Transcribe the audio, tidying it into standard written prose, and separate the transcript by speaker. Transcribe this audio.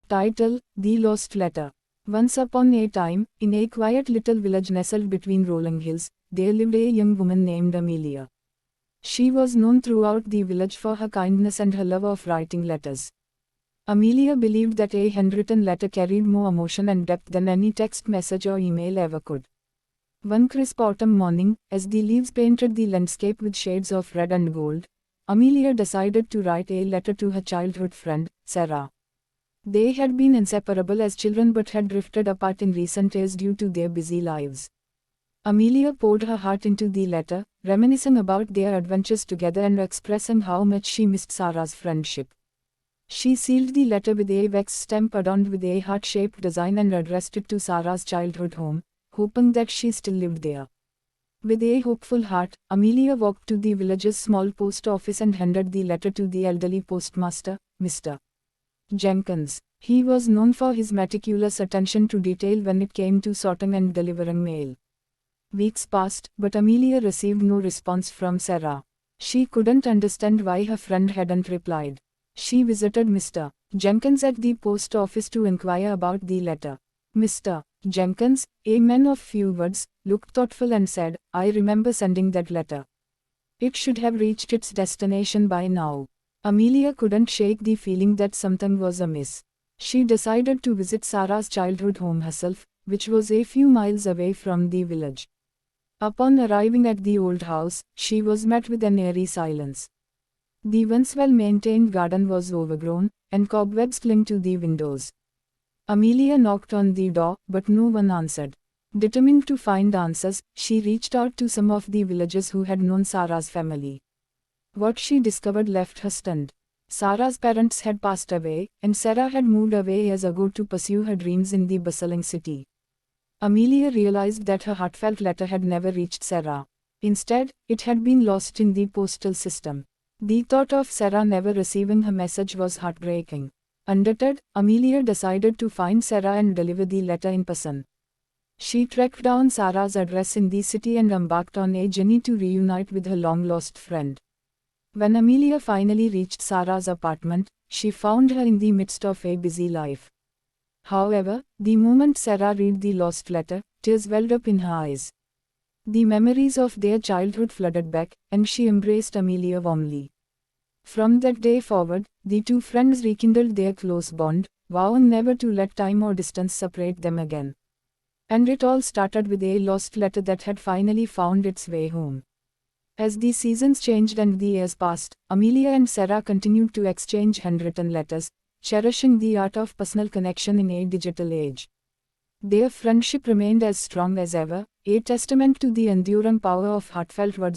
Speaker 1: Title: The Lost Letter. Once upon a time, in a quiet little village nestled between rolling hills, there lived a young woman named Amelia. She was known throughout the village for her kindness and her love of writing letters. Amelia believed that a handwritten letter carried more emotion and depth than any text message or email ever could. One crisp autumn morning, as the leaves painted the landscape with shades of red and gold, Amelia decided to write a letter to her childhood friend, Sarah. They had been inseparable as children but had drifted apart in recent years due to their busy lives. Amelia poured her heart into the letter, reminiscing about their adventures together and expressing how much she missed Sarah's friendship. She sealed the letter with a wax stamp adorned with a heart-shaped design and addressed it to Sarah's childhood home, hoping that she still lived there. With a hopeful heart, Amelia walked to the village's small post office and handed the letter to the elderly postmaster, Mr. Jenkins. He was known for his meticulous attention to detail when it came to sorting and delivering mail. Weeks passed, but Amelia received no response from Sarah. She couldn't understand why her friend hadn't replied. She visited Mr. Jenkins at the post office to inquire about the letter. Mr. Jenkins, a man of few words, looked thoughtful and said, "I remember sending that letter. It should have reached its destination by now." Amelia couldn't shake the feeling that something was amiss. She decided to visit Sarah's childhood home herself, which was a few miles away from the village. Upon arriving at the old house, she was met with an eerie silence. The once well-maintained garden was overgrown, and cobwebs clung to the windows. Amelia knocked on the door, but no one answered. Determined to find answers, she reached out to some of the villagers who had known Sarah's family. What she discovered left her stunned. Sarah's parents had passed away, and Sarah had moved away years ago to pursue her dreams in the bustling city. Amelia realized that her heartfelt letter had never reached Sarah. Instead, it had been lost in the postal system. The thought of Sarah never receiving her message was heartbreaking. Undeterred, Amelia decided to find Sarah and deliver the letter in person. She tracked down Sarah's address in the city and embarked on a journey to reunite with her long-lost friend. When Amelia finally reached Sarah's apartment, she found her in the midst of a busy life. However, the moment Sarah read the lost letter, tears welled up in her eyes. The memories of their childhood flooded back, and she embraced Amelia warmly. From that day forward, the two friends rekindled their close bond, vowing never to let time or distance separate them again. And it all started with a lost letter that had finally found its way home. As the seasons changed and the years passed, Amelia and Sarah continued to exchange handwritten letters, cherishing the art of personal connection in a digital age. Their friendship remained as strong as ever, a testament to the enduring power of heartfelt words